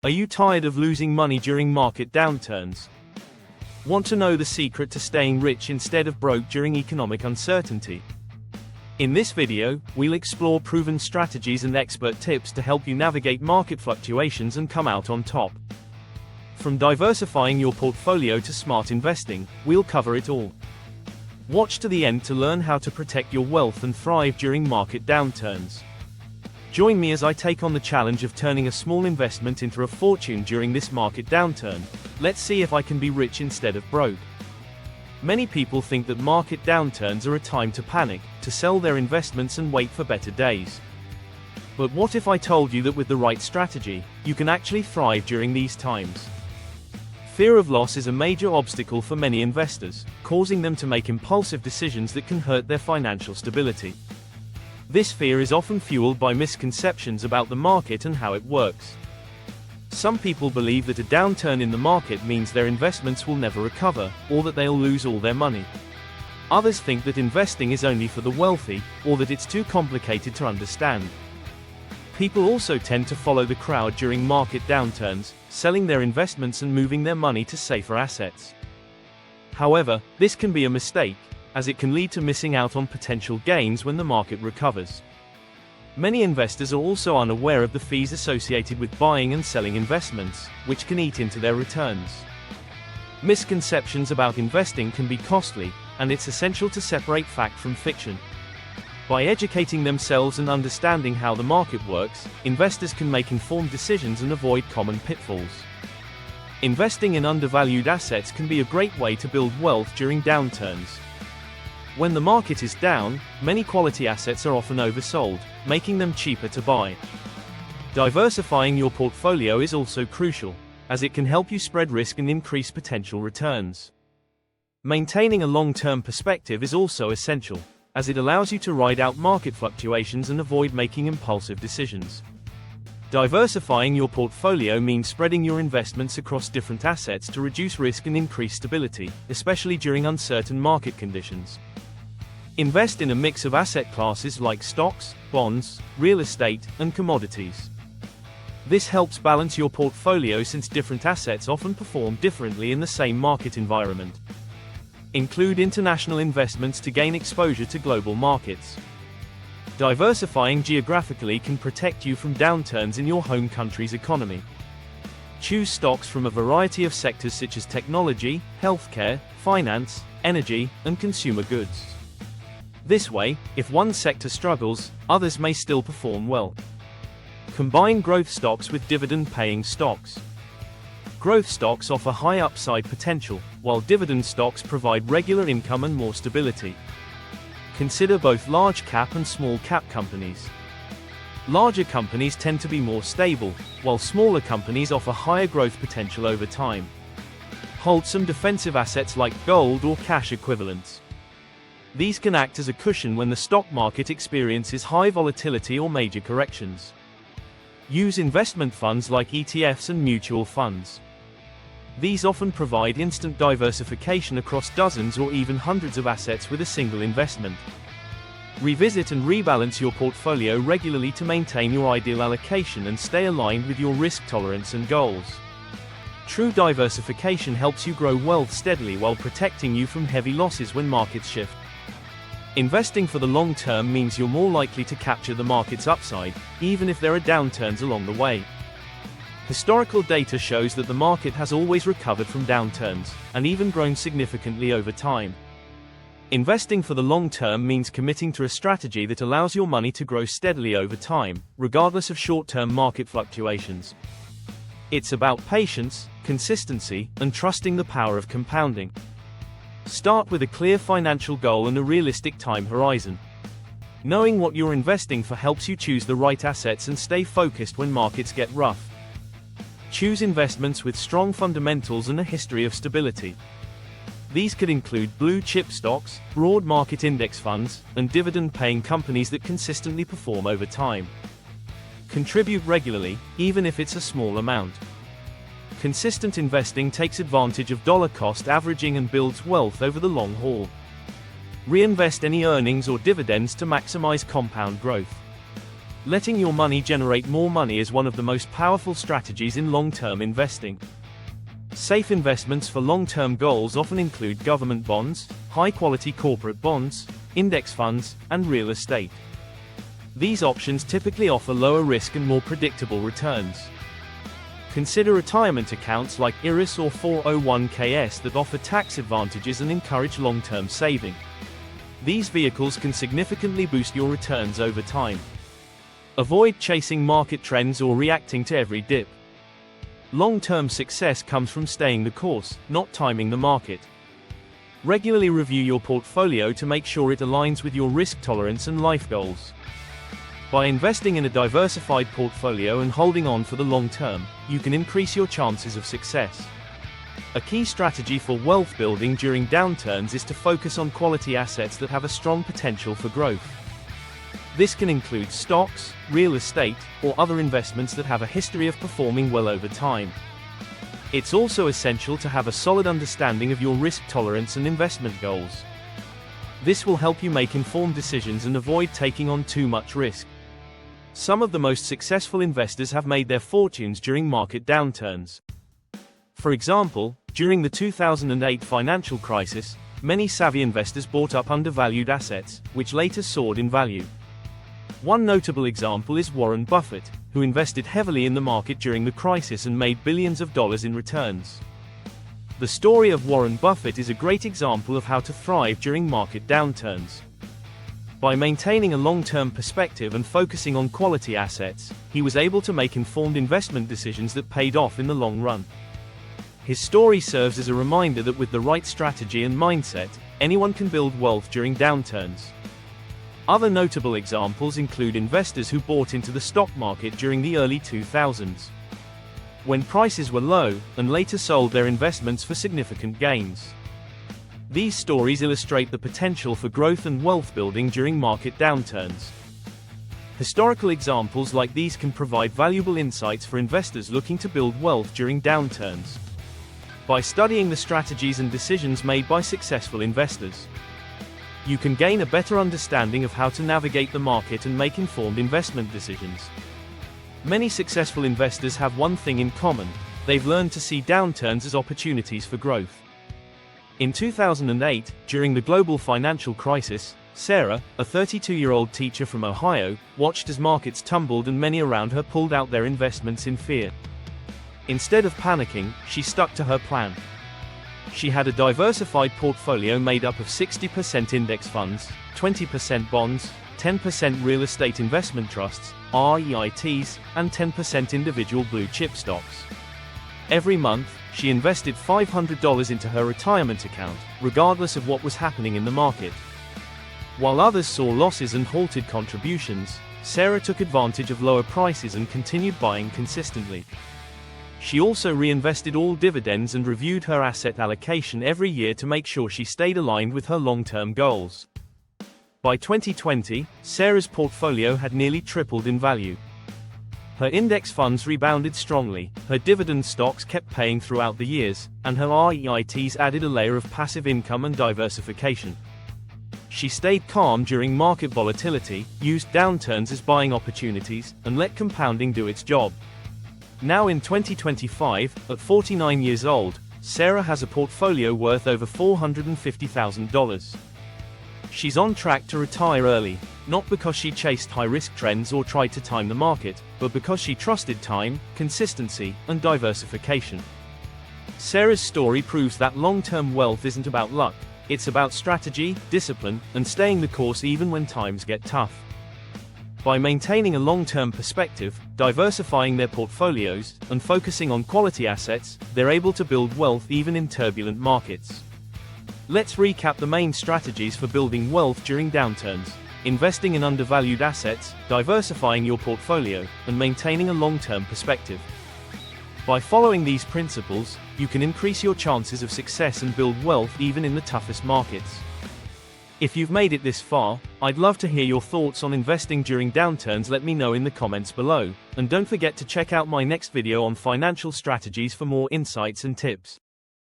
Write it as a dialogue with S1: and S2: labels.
S1: Are you tired of losing money during market downturns? Want to know the secret to staying rich instead of broke during economic uncertainty? In this video, we'll explore proven strategies and expert tips to help you navigate market fluctuations and come out on top. From diversifying your portfolio to smart investing, we'll cover it all. Watch to the end to learn how to protect your wealth and thrive during market downturns. Join me as I take on the challenge of turning a small investment into a fortune during this market downturn. Let's see if I can be rich instead of broke. Many people think that market downturns are a time to panic, to sell their investments and wait for better days. But what if I told you that with the right strategy, you can actually thrive during these times? Fear of loss is a major obstacle for many investors, causing them to make impulsive decisions that can hurt their financial stability. This fear is often fueled by misconceptions about the market and how it works. Some people believe that a downturn in the market means their investments will never recover, or that they'll lose all their money. Others think that investing is only for the wealthy, or that it's too complicated to understand. People also tend to follow the crowd during market downturns, selling their investments and moving their money to safer assets. However, this can be a mistake, as it can lead to missing out on potential gains when the market recovers. Many investors are also unaware of the fees associated with buying and selling investments, which can eat into their returns. Misconceptions about investing can be costly, and it's essential to separate fact from fiction. By educating themselves and understanding how the market works, investors can make informed decisions and avoid common pitfalls. Investing in undervalued assets can be a great way to build wealth during downturns. When the market is down, many quality assets are often oversold, making them cheaper to buy. Diversifying your portfolio is also crucial, as it can help you spread risk and increase potential returns. Maintaining a long-term perspective is also essential, as it allows you to ride out market fluctuations and avoid making impulsive decisions. Diversifying your portfolio means spreading your investments across different assets to reduce risk and increase stability, especially during uncertain market conditions. Invest in a mix of asset classes like stocks, bonds, real estate, and commodities. This helps balance your portfolio since different assets often perform differently in the same market environment. Include international investments to gain exposure to global markets. Diversifying geographically can protect you from downturns in your home country's economy. Choose stocks from a variety of sectors such as technology, healthcare, finance, energy, and consumer goods. This way, if one sector struggles, others may still perform well. Combine growth stocks with dividend-paying stocks. Growth stocks offer high upside potential, while dividend stocks provide regular income and more stability. Consider both large-cap and small-cap companies. Larger companies tend to be more stable, while smaller companies offer higher growth potential over time. Hold some defensive assets like gold or cash equivalents. These can act as a cushion when the stock market experiences high volatility or major corrections. Use investment funds like ETFs and mutual funds. These often provide instant diversification across dozens or even hundreds of assets with a single investment. Revisit and rebalance your portfolio regularly to maintain your ideal allocation and stay aligned with your risk tolerance and goals. True diversification helps you grow wealth steadily while protecting you from heavy losses when markets shift. Investing for the long term means you're more likely to capture the market's upside, even if there are downturns along the way. Historical data shows that the market has always recovered from downturns, and even grown significantly over time. Investing for the long term means committing to a strategy that allows your money to grow steadily over time, regardless of short-term market fluctuations. It's about patience, consistency, and trusting the power of compounding. Start with a clear financial goal and a realistic time horizon. Knowing what you're investing for helps you choose the right assets and stay focused when markets get rough. Choose investments with strong fundamentals and a history of stability. These could include blue-chip stocks, broad market index funds, and dividend-paying companies that consistently perform over time. Contribute regularly, even if it's a small amount. Consistent investing takes advantage of dollar-cost averaging and builds wealth over the long haul. Reinvest any earnings or dividends to maximize compound growth. Letting your money generate more money is one of the most powerful strategies in long-term investing. Safe investments for long-term goals often include government bonds, high-quality corporate bonds, index funds, and real estate. These options typically offer lower risk and more predictable returns. Consider retirement accounts like IRAs or 401ks that offer tax advantages and encourage long-term saving. These vehicles can significantly boost your returns over time. Avoid chasing market trends or reacting to every dip. Long-term success comes from staying the course, not timing the market. Regularly review your portfolio to make sure it aligns with your risk tolerance and life goals. By investing in a diversified portfolio and holding on for the long term, you can increase your chances of success. A key strategy for wealth building during downturns is to focus on quality assets that have a strong potential for growth. This can include stocks, real estate, or other investments that have a history of performing well over time. It's also essential to have a solid understanding of your risk tolerance and investment goals. This will help you make informed decisions and avoid taking on too much risk. Some of the most successful investors have made their fortunes during market downturns. For example, during the 2008 financial crisis, many savvy investors bought up undervalued assets, which later soared in value. One notable example is Warren Buffett, who invested heavily in the market during the crisis and made billions of dollars in returns. The story of Warren Buffett is a great example of how to thrive during market downturns. By maintaining a long-term perspective and focusing on quality assets, he was able to make informed investment decisions that paid off in the long run. His story serves as a reminder that with the right strategy and mindset, anyone can build wealth during downturns. Other notable examples include investors who bought into the stock market during the early 2000s, when prices were low, and later sold their investments for significant gains. These stories illustrate the potential for growth and wealth building during market downturns. Historical examples like these can provide valuable insights for investors looking to build wealth during downturns. By studying the strategies and decisions made by successful investors, you can gain a better understanding of how to navigate the market and make informed investment decisions. Many successful investors have one thing in common: they've learned to see downturns as opportunities for growth. In 2008, during the global financial crisis, Sarah, a 32-year-old teacher from Ohio, watched as markets tumbled and many around her pulled out their investments in fear. Instead of panicking, she stuck to her plan. She had a diversified portfolio made up of 60% index funds, 20% bonds, 10% real estate investment trusts, REITs, and 10% individual blue chip stocks. Every month, she invested $500 into her retirement account, regardless of what was happening in the market. While others saw losses and halted contributions, Sarah took advantage of lower prices and continued buying consistently. She also reinvested all dividends and reviewed her asset allocation every year to make sure she stayed aligned with her long-term goals. By 2020, Sarah's portfolio had nearly tripled in value. Her index funds rebounded strongly, her dividend stocks kept paying throughout the years, and her REITs added a layer of passive income and diversification. She stayed calm during market volatility, used downturns as buying opportunities, and let compounding do its job. Now in 2025, at 49 years old, Sarah has a portfolio worth over $450,000. She's on track to retire early, not because she chased high-risk trends or tried to time the market, but because she trusted time, consistency, and diversification. Sarah's story proves that long-term wealth isn't about luck, it's about strategy, discipline, and staying the course even when times get tough. By maintaining a long-term perspective, diversifying their portfolios, and focusing on quality assets, they're able to build wealth even in turbulent markets. Let's recap the main strategies for building wealth during downturns: investing in undervalued assets, diversifying your portfolio, and maintaining a long-term perspective. By following these principles, you can increase your chances of success and build wealth even in the toughest markets. If you've made it this far, I'd love to hear your thoughts on investing during downturns. Let me know in the comments below, and don't forget to check out my next video on financial strategies for more insights and tips.